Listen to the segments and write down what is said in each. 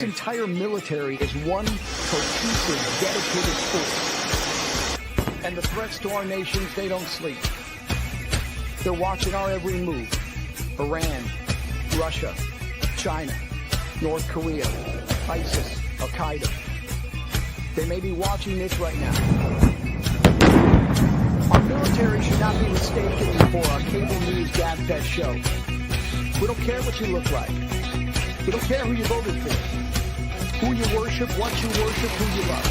entire military is one cohesive, dedicated force. And the threats to our nations, they don't sleep. They're watching our every move. Iran, Russia, China, North Korea, ISIS, Al-Qaeda. They may be watching this right now. Our military should not be mistaken for our cable news gabfest show. We don't care what you look like. We don't care who you voted for, who you worship, what you worship, who you love.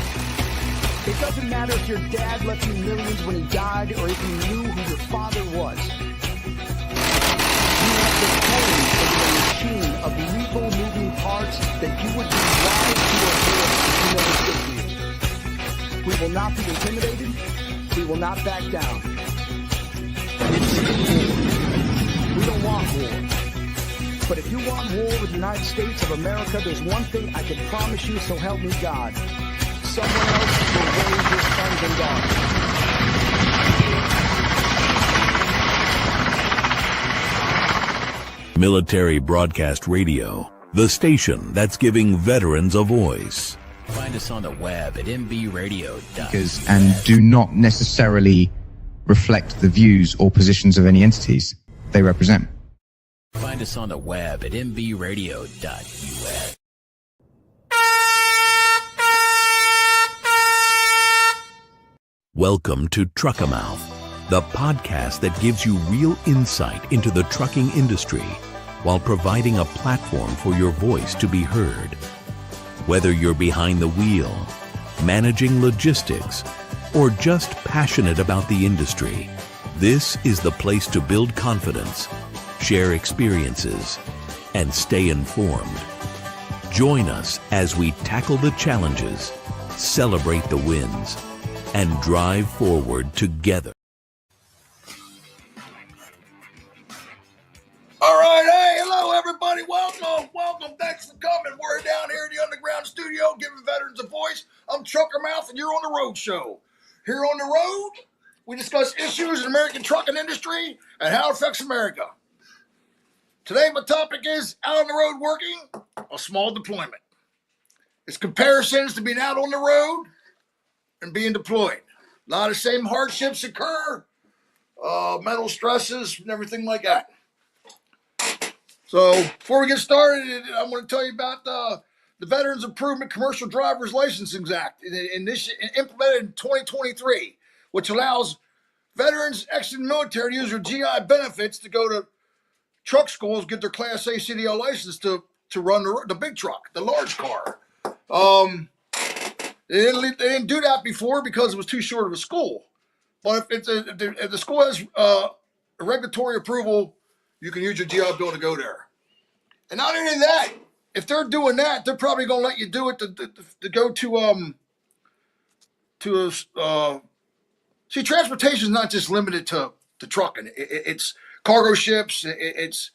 It doesn't matter if your dad left you millions when he died or if you knew who your father was. You have the code of a machine of lethal moving parts that you would be wise to avoid if you never stood for. We will not be intimidated. We will not back down. We don't want war. But if you want war with the United States of America, there's one thing I can promise you, so help me God. Someone else will raise your sons and daughters. Military Broadcast Radio, the station that's giving veterans a voice. Find us on the web at mbradio.com. And do not necessarily reflect the views or positions of any entities they represent. Find us on the web at mbradio.us. Welcome to TruckerMouth, the podcast that gives you real insight into the trucking industry while providing a platform for your voice to be heard. Whether you're behind the wheel, managing logistics, or just passionate about the industry, this is the place to build confidence, share experiences, and stay informed. Join us as we tackle the challenges, celebrate the wins, and drive forward together. All right, hey, hello everybody, welcome, thanks for coming. We're down here in the underground studio giving veterans a voice. I'm TruckerMouth and you're on the road show. Here on the road, we discuss issues in the American trucking industry and how it affects America. Today, my topic is out on the road working, a small deployment. It's comparisons to being out on the road and being deployed. A lot of same hardships occur, mental stresses and everything like that. So before we get started, I'm going to tell you about the Veterans Improvement Commercial Driver's Licensing Act, implemented in 2023, which allows veterans exiting the military to use their GI benefits to go to truck schools, get their Class A CDL license to run the big truck, the large car. They didn't do that before because it was too short of a school. But if the school has a regulatory approval, you can use your GI Bill to go there. And not only that, if they're doing that, they're probably going to let you do it to go to see, transportation is not just limited to trucking. It's cargo ships, it's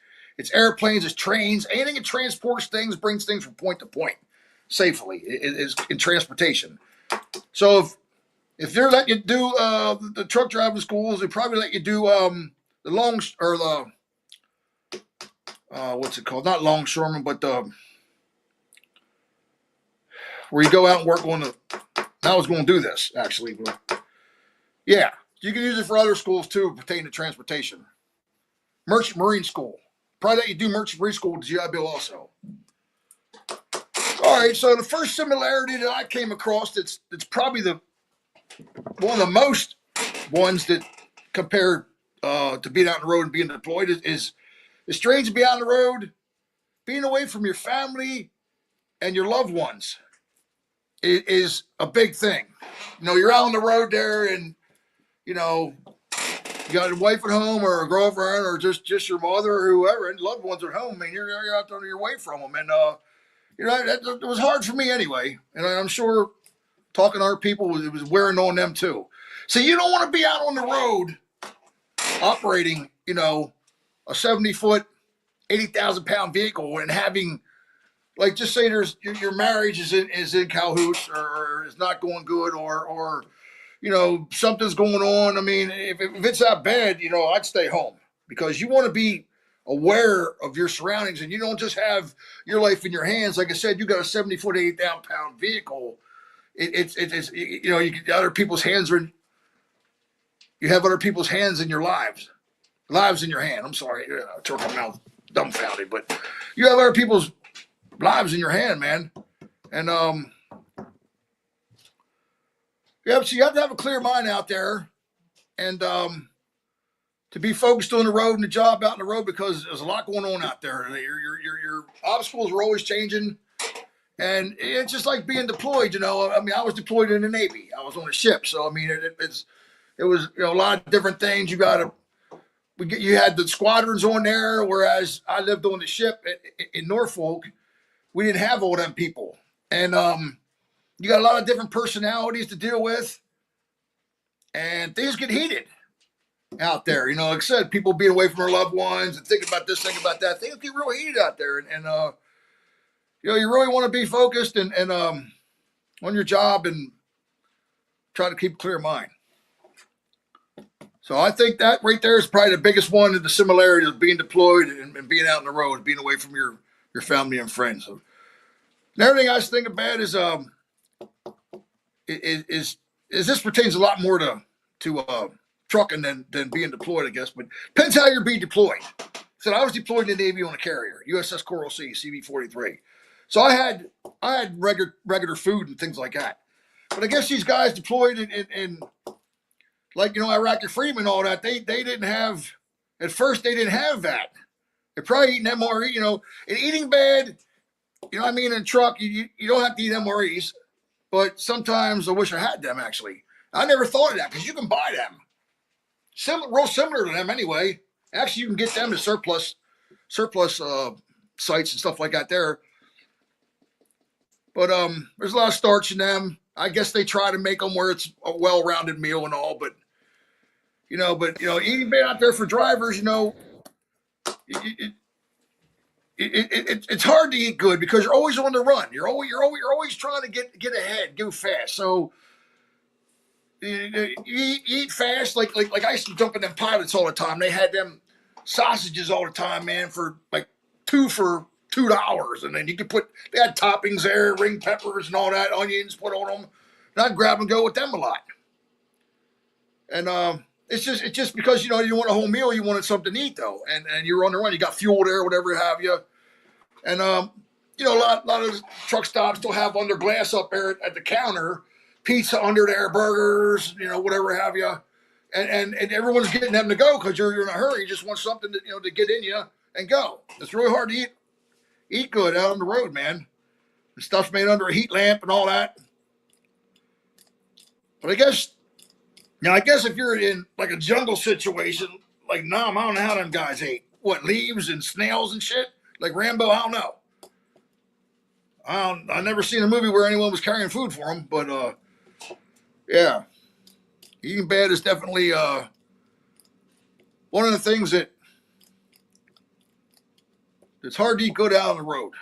airplanes, it's trains, anything that transports things, brings things from point to point safely is in transportation. So if they're letting you do the truck driving schools, they probably let you do the long or the what's it called? Not longshoreman, but where you go out and work on the. I was going to do this actually, but yeah, you can use it for other schools too pertaining to transportation. Merchant Marine School. Probably let you do Merchant Marine School with the GI Bill also. All right, so the first similarity that I came across that's probably one of the most ones that compare to being out on the road and being deployed is it's strange to be out on the road, being away from your family and your loved ones. It is a big thing. You know, you're out on the road there and, you know, you got a wife at home or a girlfriend or just your mother or whoever, and loved ones at home, and you're out there, you're away from them. And, you know, it was hard for me anyway. And I'm sure talking to other people, it was wearing on them too. So you don't want to be out on the road operating, you know, a 70-foot, 80,000-pound vehicle and having, like, just say there's your marriage is in cahoots or is not going good or you know, something's going on. I mean, if it's that bad, you know, I'd stay home because you want to be aware of your surroundings, and you don't just have your life in your hands. Like I said, you got a 70-foot, 8,000-pound vehicle. It's you know, you get other people's hands are. You have other people's hands in your lives in your hand. I'm sorry, TruckerMouth dumbfounded, but you have other people's lives in your hand, man. And you have to have a clear mind out there, and to be focused on the road and the job out on the road, because there's a lot going on out there. Your obstacles are always changing, and it's just like being deployed. You know, I mean, I was deployed in the Navy. I was on a ship, so I mean, it was, you know, a lot of different things. You had the squadrons on there, whereas I lived on the ship in Norfolk. We didn't have all them people, and you got a lot of different personalities to deal with, and things get heated out there. You know, like I said, people being away from their loved ones and thinking about this, thinking about that. Things get real heated out there, and you know, you really want to be focused and on your job and try to keep a clear mind. So I think that right there is probably the biggest one of the similarities of being deployed and being out on the road, being away from your family and friends. So, and everything I was thinking about is this pertains a lot more to trucking than being deployed, I guess. But depends how you're being deployed. So I was deployed in the Navy on a carrier, USS Coral Sea, CV-43. So I had regular food and things like that. But I guess these guys deployed in like, you know, Iraqi freedom and all that, they didn't have, at first they didn't have that. They're probably eating MRE, you know, and eating bad, you know what I mean, in a truck, you don't have to eat MREs, but sometimes I wish I had them, actually. I never thought of that, because you can buy them. Real similar to them anyway. Actually, you can get them at surplus sites and stuff like that there. But there's a lot of starch in them. I guess they try to make them where it's a well-rounded meal and all, but you know, eating bad out there for drivers, you know, it's hard to eat good because you're always on the run. You're always trying to get ahead, go fast. So you eat fast, like I used to jump in them pilots all the time. They had them sausages all the time, man, for like $2 for $2, and then they had toppings there, ring peppers and all that, onions put on them. And I'd grab and go with them a lot. And it's just because, you know, you want a whole meal, you wanted something to eat though, and you're on the run, you got fuel there, whatever have you. And you know, a lot of truck stops still have under glass up there at the counter, pizza under there, burgers, you know, whatever have you. And everyone's getting them to go because you're in a hurry. You just want something to, you know, to get in you and go. It's really hard to eat good out on the road, man. The stuff's made under a heat lamp and all that. But I guess if you're in like a jungle situation, like Nam, I don't know how them guys ate. What, leaves and snails and shit? Like Rambo, I don't know. I never seen a movie where anyone was carrying food for them, but yeah. Eating bad is definitely one of the things it's hard to eat good out on the road.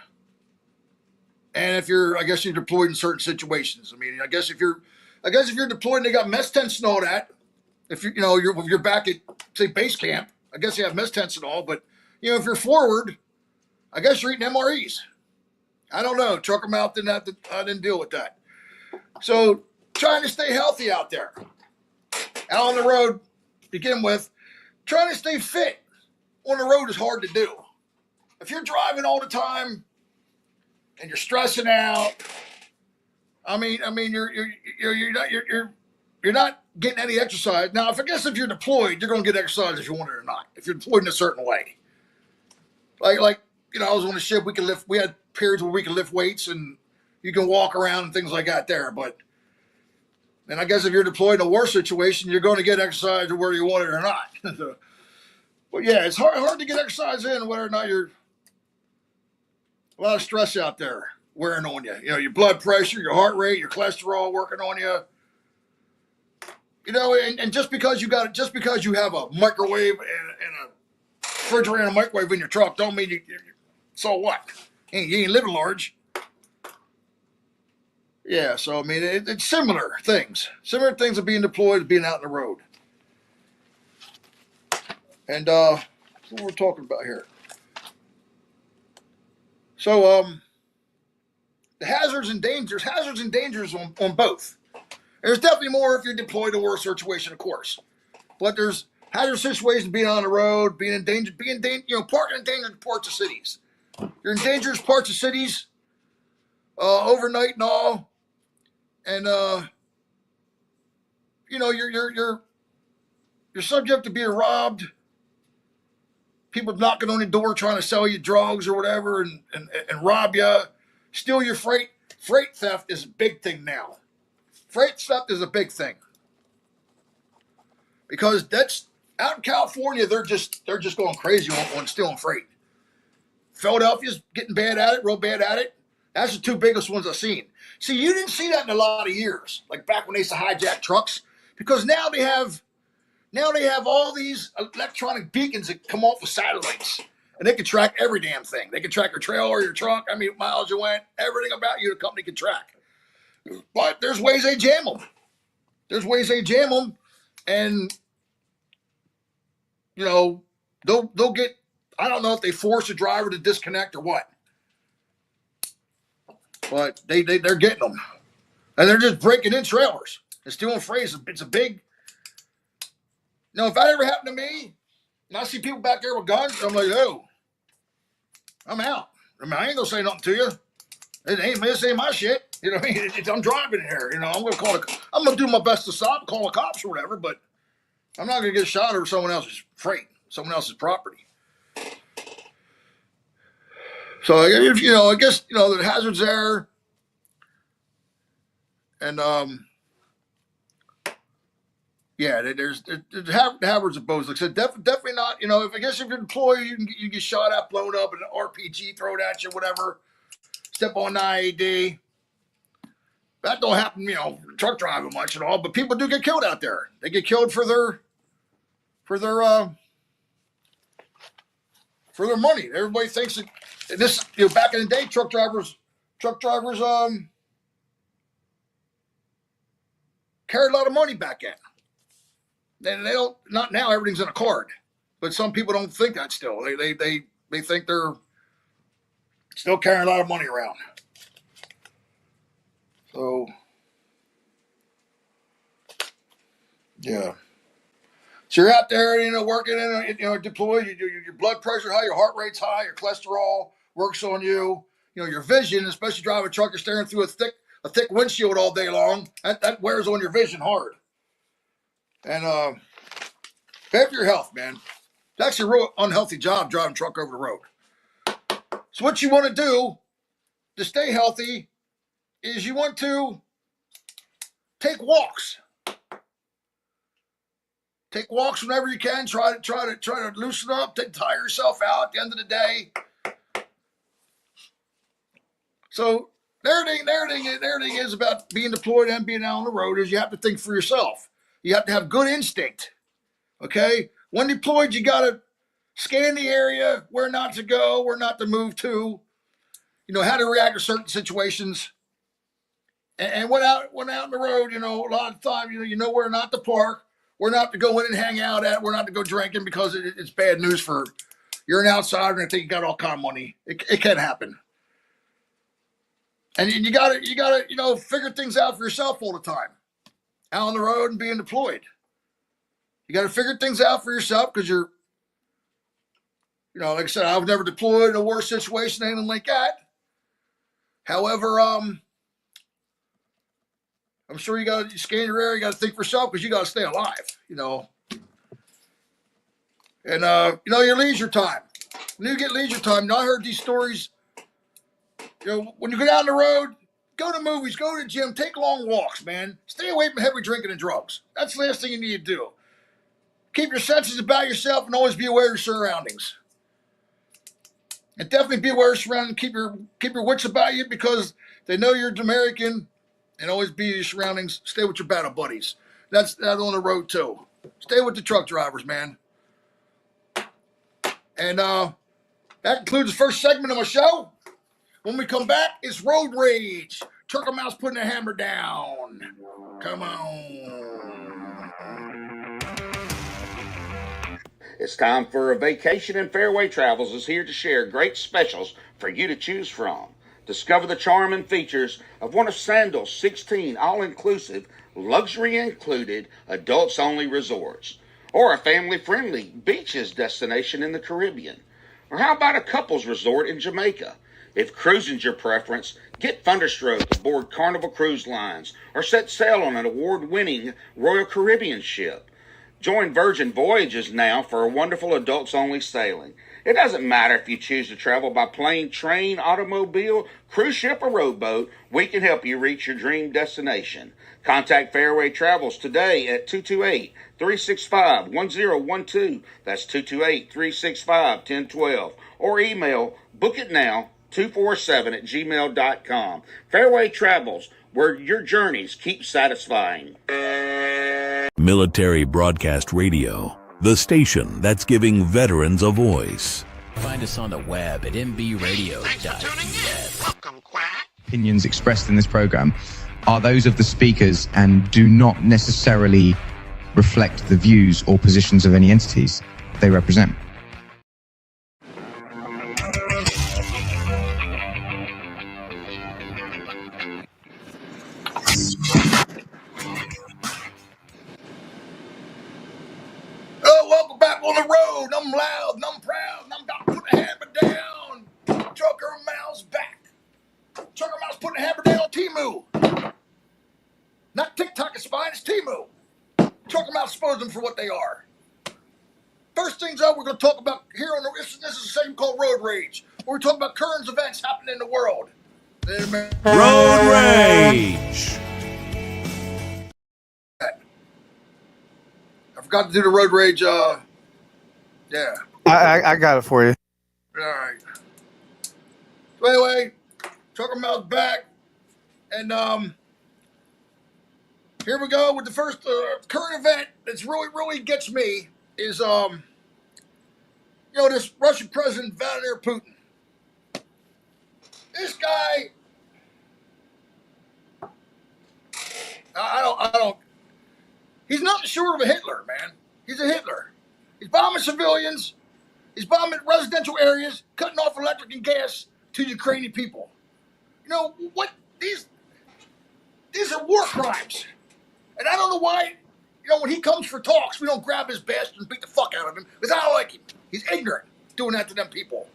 And I guess you're deployed in certain situations. I mean, I guess if you're deployed and they got mess tents and all that, if you're back at, say, base camp, I guess you have mess tents and all, but you know, if you're forward, I guess you're eating MREs. I don't know. TruckerMouth I didn't deal with that. So trying to stay healthy out there. Out on the road, to begin with, trying to stay fit on the road is hard to do. If you're driving all the time and you're stressing out, I mean, you're not getting any exercise. Now, I guess if you're deployed, you're going to get exercise if you want it or not. If you're deployed in a certain way, like you know, I was on the ship. We had periods where we could lift weights and you can walk around and things like that there. But and I guess if you're deployed in a war situation, you're going to get exercise whether you want it or not. So, but yeah, it's hard to get exercise in whether or not you're a lot of stress out there wearing on you. You know, your blood pressure, your heart rate, your cholesterol working on you. You know, and just because you have a microwave and a refrigerator and a microwave in your truck, don't mean you so what? You ain't living large. Yeah, so I mean, it's similar things of being deployed, being out on the road. And that's what we're talking about here. So the hazards and dangers on both. There's definitely more if you're deployed to a war situation, of course. But there's hazardous situations being on the road, being in danger, parking in dangerous parts of cities. You're in dangerous parts of cities overnight and all, and you're subject to being robbed. People knocking on your door trying to sell you drugs or whatever, and rob you, steal your freight. Freight theft is a big thing now. Freight theft is a big thing because that's out in California. They're just going crazy on stealing freight. Philadelphia's getting bad at it, real bad at it. That's the two biggest ones I've seen. See, you didn't see that in a lot of years, like back when they used to hijack trucks, because now they have all these electronic beacons that come off with satellites, and they can track every damn thing. They can track your trailer, your truck, how many miles you went, everything about you the company can track. But there's ways they jam them. And, they'll get, I don't know if they force a driver to disconnect or what. But they're getting them. And they're just breaking in trailers and stealing freight. It's a big, if that ever happened to me, and I see people back there with guns, I'm like, oh, I'm out. I mean, I ain't gonna say nothing to you. This ain't my shit. You know what I mean? I'm driving here. I'm gonna do my best to stop, call the cops or whatever, but I'm not gonna get shot over someone else's freight, someone else's property. So I guess the hazards there, and there's hazards of both. Like I said, definitely not. If you're employed, you get shot at, blown up, and an RPG thrown at you, whatever. Step on the IED. That don't happen, truck driving much at all. But people do get killed out there. They get killed for their money. Everybody thinks that this. Back in the day, truck drivers carried a lot of money back then. And they don't. Not now. Everything's in a card. But some people don't think that still. They think they're still carrying a lot of money around. So, yeah. So you're out there, working deployed. Your blood pressure high, your heart rate's high, your cholesterol works on you. Your vision, especially driving a truck, you're staring through a thick windshield all day long. That wears on your vision hard. And pay for your health, man. It's actually a real unhealthy job driving a truck over the road. So what you want to do to stay healthy is you want to take walks. Take walks whenever you can. Try to loosen up. Tire yourself out at the end of the day. So everything is about being deployed and being out on the road is you have to think for yourself. You have to have good instinct. Okay? When deployed, you got to scan the area, where not to go, where not to move to, how to react to certain situations. And when out on the road, a lot of time, you know where not to park, where not to go in and hang out at, where not to go drinking because it's bad news for you're an outsider and think you got all kind of money. It can happen. And you gotta figure things out for yourself all the time, out on the road and being deployed. You got to figure things out for yourself because you're, like I said, I've never deployed in a war situation, anything like that. However, I'm sure you got to scan your area. You got to think for yourself because you got to stay alive, And, your leisure time. When you get leisure time, I heard these stories. When you go down the road, go to movies, go to the gym, take long walks, man. Stay away from heavy drinking and drugs. That's the last thing you need to do. Keep your senses about yourself and always be aware of your surroundings. And definitely be aware of your surroundings. Keep your wits about you because they know you're American. And always be your surroundings. Stay with your battle buddies. That's on the road too. Stay with the truck drivers, man. And that concludes the first segment of my show. When we come back, it's Road Rage. TruckerMouth's putting the hammer down. Come on. It's time for a vacation, and Fairway Travels is here to share great specials for you to choose from. Discover the charm and features of one of Sandal's 16 all-inclusive, luxury included, adults-only resorts, or a family-friendly beaches destination in the Caribbean. Or how about a couples resort in Jamaica? If cruising's your preference, get Thunderstroke aboard Carnival Cruise Lines or set sail on an award-winning Royal Caribbean ship. Join Virgin Voyages now for a wonderful adults-only sailing. It doesn't matter if you choose to travel by plane, train, automobile, cruise ship, or rowboat, we can help you reach your dream destination. Contact Fairway Travels today at 228-365-1012. That's 228-365-1012. Or email bookitnow247@gmail.com. Fairway Travels, where your journeys keep satisfying. Military Broadcast Radio, the station that's giving veterans a voice. Find us on the web at mbradio.us. Opinions expressed in this program are those of the speakers and do not necessarily reflect the views or positions of any entities they represent. Oh, welcome back on the road. I'm loud and I'm proud and I'm about to put a hammer down. TruckerMouth's back. TruckerMouth's putting a hammer down on Timu. Not TikTok is fine, it's Timu. TruckerMouth exposed them for what they are. First things up, we're going to talk about here on the this is a segment called Road Rage. Where we talk about current events happening in the world. Road Rage! I forgot to do the Road Rage. Yeah. I got it for you. All right. So anyway, TruckerMouth's back, and here we go with the first current event that's really gets me is this Russian President Vladimir Putin. This guy, I don't. He's nothing short of a Hitler, man. He's a Hitler. He's bombing civilians. He's bombing residential areas, cutting off electric and gas to Ukrainian people. You know what? These are war crimes. And I don't know why, when he comes for talks, we don't grab his bastard and beat the fuck out of him, because I don't like him. He's ignorant doing that to them people.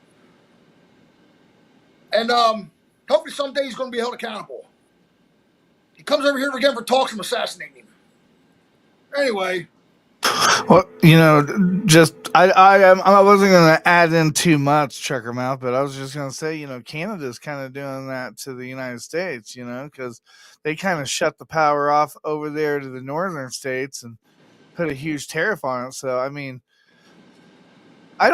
And hopefully someday he's going to be held accountable. He comes over here again for talks and assassinating him. Anyway. Well, just I wasn't going to add in too much, TruckerMouth, but I was just going to say, Canada's kind of doing that to the United States, because they kind of shut the power off over there to the northern states and put a huge tariff on it. So, I mean, I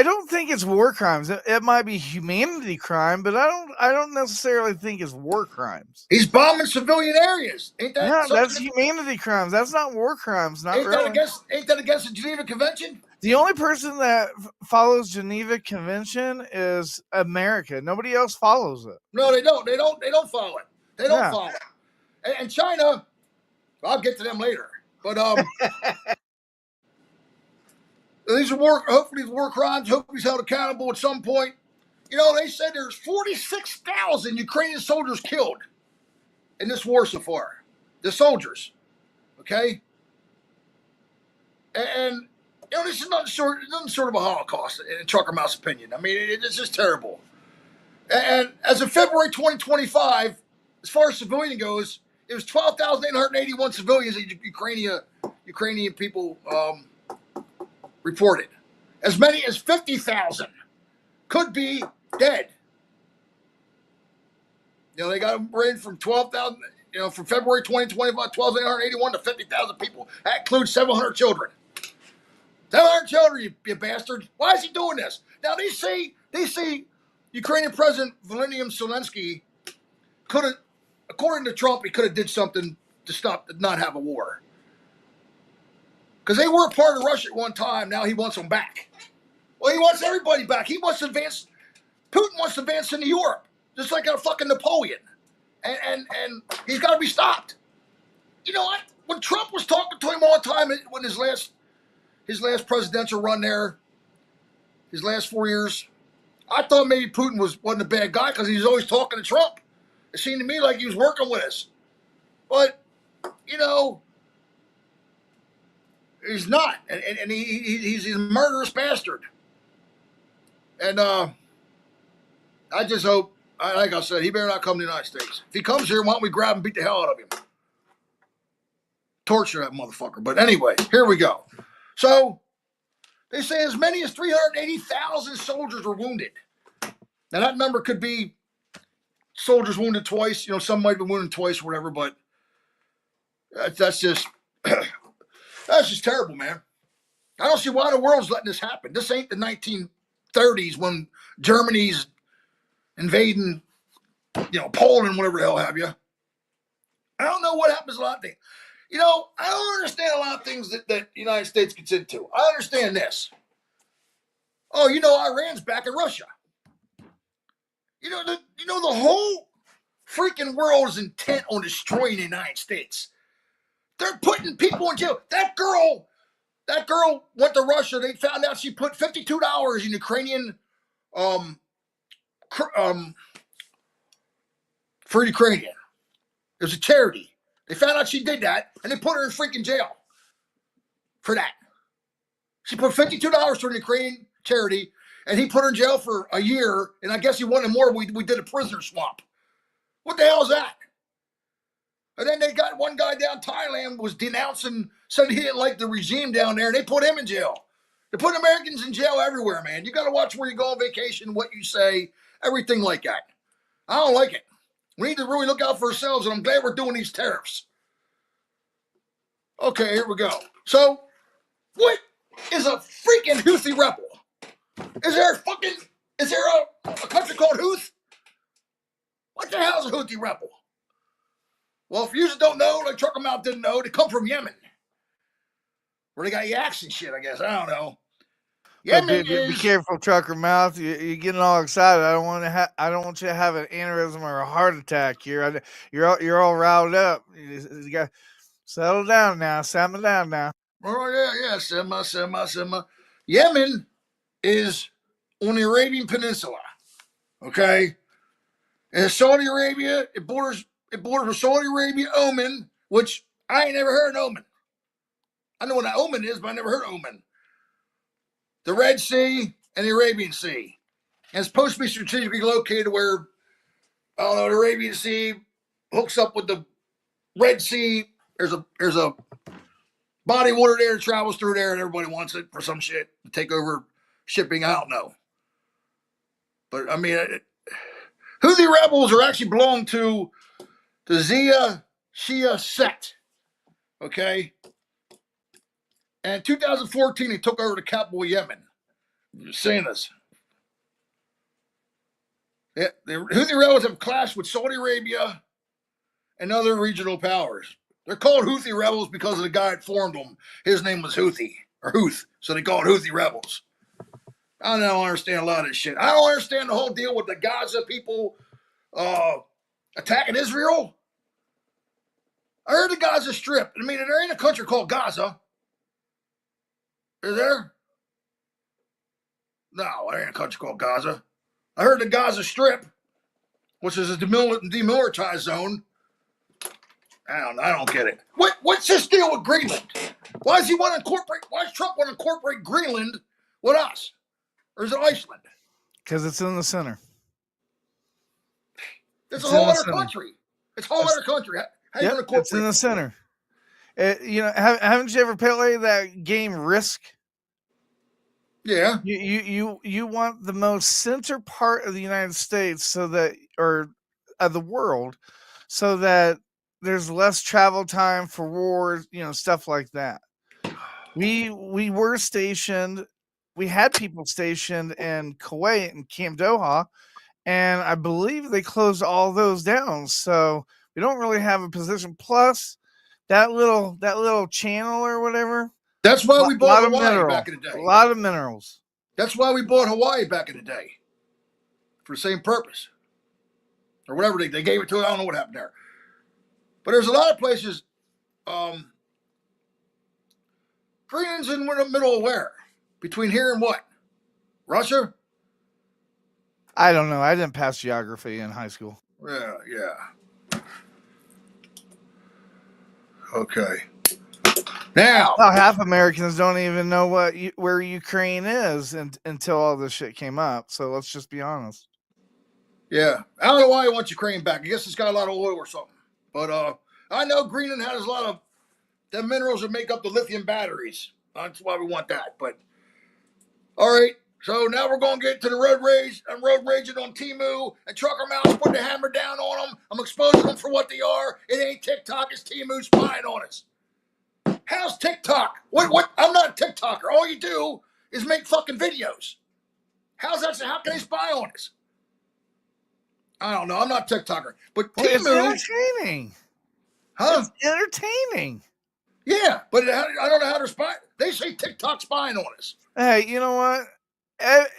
don't think it's war crimes. It might be humanity crime, but I don't necessarily think it's war crimes. He's bombing civilian areas. Ain't that? Yeah, that's humanity crimes. That's not war crimes. Not ain't really. Ain't that against the Geneva Convention? The only person that follows Geneva Convention is America. Nobody else follows it. No, they don't. They don't follow it. They don't follow it. And China, I'll get to them later. But these are hopefully war crimes. Hopefully he's held accountable at some point. They said there's 46,000 Ukrainian soldiers killed in this war so far. The soldiers, okay? And this is nothing short of a Holocaust, in TruckerMouth's opinion. I mean, it's just terrible. And as of February 2025, as far as civilian goes, it was 12,881 civilians that Ukrainian people reported. As many as 50,000 could be dead. They got them rated from 12,000, from February 2025, 12,881 to 50,000 people. That includes 700 children. 700 children, you bastard. Why is he doing this? Now, they say Ukrainian President Volodymyr Zelensky could have, according to Trump, he could have did something to not have a war. Because they were a part of Russia at one time. Now he wants them back. Well, he wants everybody back. He wants to advance. Putin wants to advance into Europe, just like a fucking Napoleon. And he's got to be stopped. You know what? When Trump was talking to him all the time, when his his last presidential run there, his last 4 years. I thought maybe Putin wasn't a bad guy because he was always talking to Trump. It seemed to me like he was working with us. But, you know, he's not. And he's a murderous bastard. And I just hope, like I said, he better not come to the United States. If he comes here, why don't we grab and beat the hell out of him? Torture that motherfucker. But anyway, here we go. So they say as many as 380,000 soldiers were wounded. Now that number could be soldiers wounded twice. You know, some might be wounded twice or whatever. But that's just that's just terrible, man. I don't see why the world's letting this happen. This ain't the 1930s when Germany's invading, you know, Poland, whatever the hell have you. I don't know what happens a lot of things. You know, I don't understand a lot of things that the United States gets into. I understand this. Oh, you know, Iran's back in Russia. You know, the whole freaking world is intent on destroying the United States. They're putting people in jail. That girl went to Russia. They found out she put $52 in Ukrainian, for Ukrainian. It was a charity. They found out she did that, and they put her in freaking jail for that. She put $52 to an Ukrainian charity, and he put her in jail for a year, and I guess he wanted more. We did a prisoner swap. What the hell is that? And then they got one guy down Thailand was denouncing, said he didn't like the regime down there, and they put him in jail. They put Americans in jail everywhere, man. You got to watch where you go on vacation, what you say, everything like that. I don't like it. We need to really look out for ourselves, and I'm glad we're doing these tariffs. Okay, here we go. So, what is a freaking Houthi rebel? Is there a country called Houth? What the hell is a Houthi rebel? Well, if you just don't know, like TruckerMouth didn't know, they come from Yemen. Where they got yaks and shit, I guess. I don't know. Yemen Be careful, TruckerMouth. You're getting all excited. I don't want you to have an aneurysm or a heart attack here. You're all riled up. You got settle down now. Simmer down now. Oh yeah. Simmer. Yemen is on the Arabian Peninsula. Okay, and Saudi Arabia, it borders with Saudi Arabia, Oman, which I ain't never heard of Oman. I know what an Oman is, but I never heard of Oman. The Red Sea and the Arabian Sea. And it's supposed to be strategically located where, I don't know, the Arabian Sea hooks up with the Red Sea. There's a body of water there that travels through there, and everybody wants it for some shit to take over shipping. I don't know. But, I mean, Houthi rebels are actually belong to the Shia sect. Okay? And in 2014, they took over the capital of Yemen. I'm just saying this. Yeah, the Houthi rebels have clashed with Saudi Arabia and other regional powers. They're called Houthi rebels because of the guy that formed them. His name was Houthi, or Houth, so they call it Houthi rebels. I don't understand a lot of this shit. I don't understand the whole deal with the Gaza people attacking Israel. I heard the Gaza Strip. I mean, there ain't a country called Gaza. Is there? No, there ain't a country called Gaza. I heard the Gaza Strip, which is a demilitarized zone. I don't get it. What's this deal with Greenland? Why does Trump want to incorporate Greenland with us? Or is it Iceland? Because it's in the center. It's a whole other country. It's a whole other country. How you going to incorporate? It's in the center. Haven't you ever played that game Risk? Yeah. You want the most center part of the United States or of the world, so that there's less travel time for wars, stuff like that. We were stationed. We had people stationed in Kuwait and Camp Doha, and I believe they closed all those down. So we don't really have a position. Plus, that little channel or whatever. That's why we bought Hawaii back in the day. A lot of minerals. That's why we bought Hawaii back in the day. For the same purpose. Or whatever they gave it to. I don't know what happened there. But there's a lot of places. Greenland's in the middle of where? Between here and what? Russia? I don't know. I didn't pass geography in high school. Yeah. Okay. Now, Well, half Americans don't even know where Ukraine is until all this shit came up. So let's just be honest. yeah, I don't know why he wants Ukraine back. I guess it's got a lot of oil or something. But I know Greenland has a lot of the minerals that make up the lithium batteries. That's why we want that. But all right, so now we're going to get to the road rage. I'm road raging on Temu and TruckerMouth putting the hammer down on them. I'm exposing them for what they are. It ain't TikTok. It's Temu spying on us. How's TikTok? What? I'm not a TikToker. All you do is make fucking videos. How's that? How can they spy on us? I don't know. I'm not a TikToker. But Well, it's Temu, entertaining. huh? It's entertaining. Yeah, but I don't know how they're spying. They say TikTok spying on us. Hey, you know what?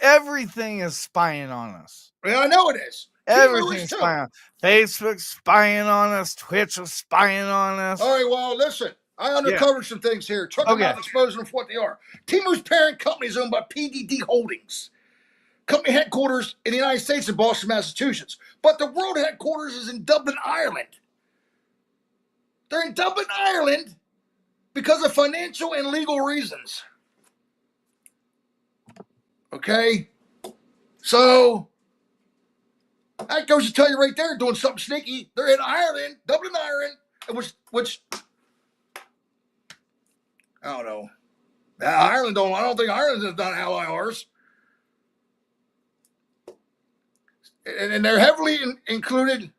Everything is spying on us. Yeah, I know it is. Everything's spying on us. Facebook's spying on us. Twitch is spying on us. All right, well, listen. I uncovered some things here. TruckerMouth exposing them for what they are. Temu's parent company is owned by PDD Holdings. Company headquarters in the United States in Boston, Massachusetts. But the world headquarters is in Dublin, Ireland. They're in Dublin, Ireland because of financial and legal reasons. Okay? So, that goes to tell you right there, doing something sneaky. They're in Ireland, Dublin, Ireland, which I don't know. I don't think Ireland is not ally ours. And they're heavily included.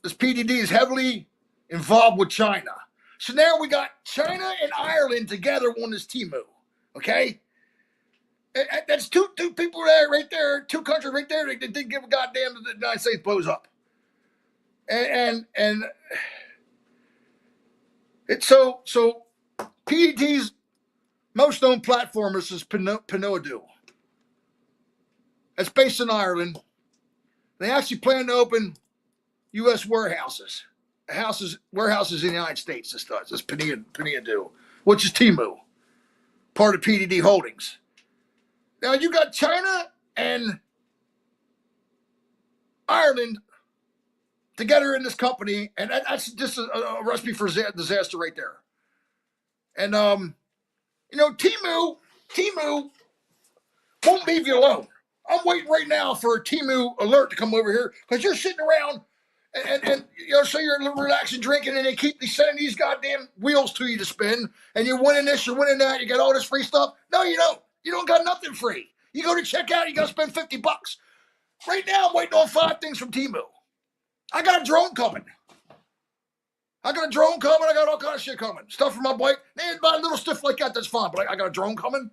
This PDD is heavily involved with China. So now we got China and Ireland together on this Temu. Okay? That's two people there, right there, two countries right there that didn't give a goddamn that the United States blows up. And it's so PDT's most known platform is Pinot. It's based in Ireland. They actually plan to open U.S. warehouses in the United States. This does. This Pinot, which is Temu, part of PDD Holdings. Now you got China and Ireland together in this company, and that's just a recipe for disaster right there. And Temu won't leave you alone. I'm waiting right now for a Temu alert to come over here because you're sitting around and so you're relaxing, drinking, and they keep sending these goddamn wheels to you to spin, and you're winning this, you're winning that, you got all this free stuff. No, you don't. You don't got nothing free. You go to checkout, you got to spend $50. Right now, I'm waiting on 5 things from Temu. I got a drone coming. I got all kind of shit coming. Stuff for my bike. Man, buy little stuff like that, that's fine. But I got a drone coming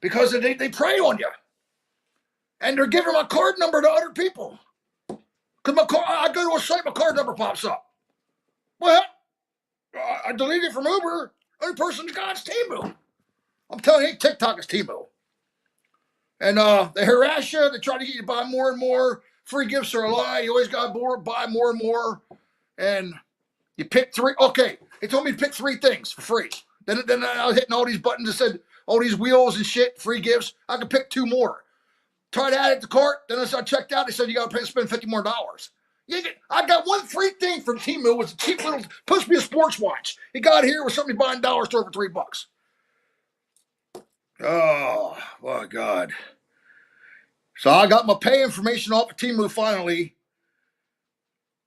because they prey on you. And they're giving my card number to other people. Because I go to a site, my card number pops up. Well, I deleted it from Uber. Only person that got is Temu. I'm telling you, TikTok is Temu. And they harass you. They try to get you to buy more and more. Free gifts are a lie. You always got to buy more and more. And you pick 3. Okay, they told me to pick 3 things for free. Then I was hitting all these buttons that said all these wheels and shit, free gifts. I could pick 2 more. Tried to add it to cart. Then as I checked out, they said you got to spend $50 more. I got one free thing from Temu. It was a cheap little, supposed to be a sports watch. It got here with somebody buying dollar store for $3. Oh, my God. So I got my pay information off of Temu finally.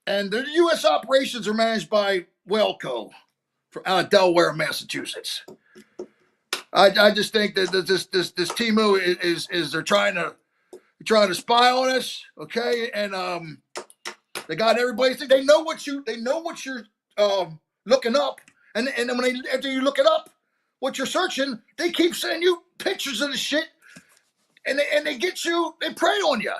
And the U.S. operations are managed by Wellco from out of Delaware, Massachusetts. I just think that this Temu is they're trying to spy on us, okay? And they got everybody. They know what you're looking up, and then after you look it up, what you're searching, they keep sending you pictures of the shit, and they get you. They prey on you.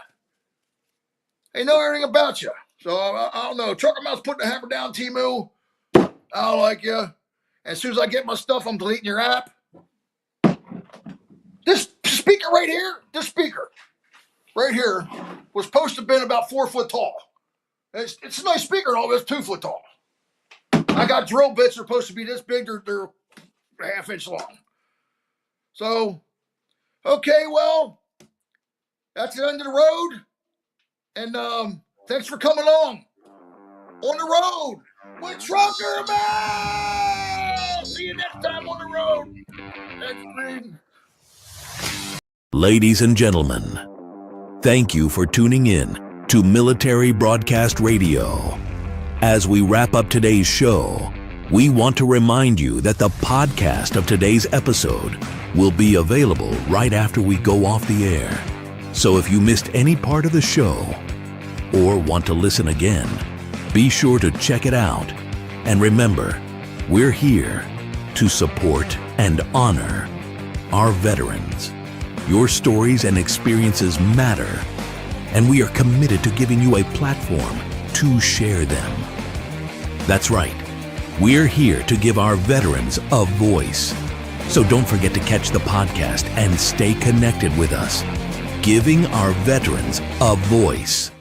They know everything about you. So I don't know. TruckerMouth's putting the hammer down, Temu. I don't like you. As soon as I get my stuff, I'm deleting your app. This speaker right here, was supposed to have been about 4 foot tall. It's a nice speaker and all, but it's 2 foot tall. I got drill bits that are supposed to be this big. They're a half-inch long. So, okay, well, that's the end of the road. And thanks for coming along on the road with TruckerMouth. See you next time on the road. That's great. Ladies and gentlemen, thank you for tuning in to Military Broadcast Radio. As we wrap up today's show, we want to remind you that the podcast of today's episode will be available right after we go off the air. So if you missed any part of the show or want to listen again, be sure to check it out. And remember, we're here to support and honor our veterans. Your stories and experiences matter, and we are committed to giving you a platform to share them. That's right. We're here to give our veterans a voice. So don't forget to catch the podcast and stay connected with us. Giving our veterans a voice.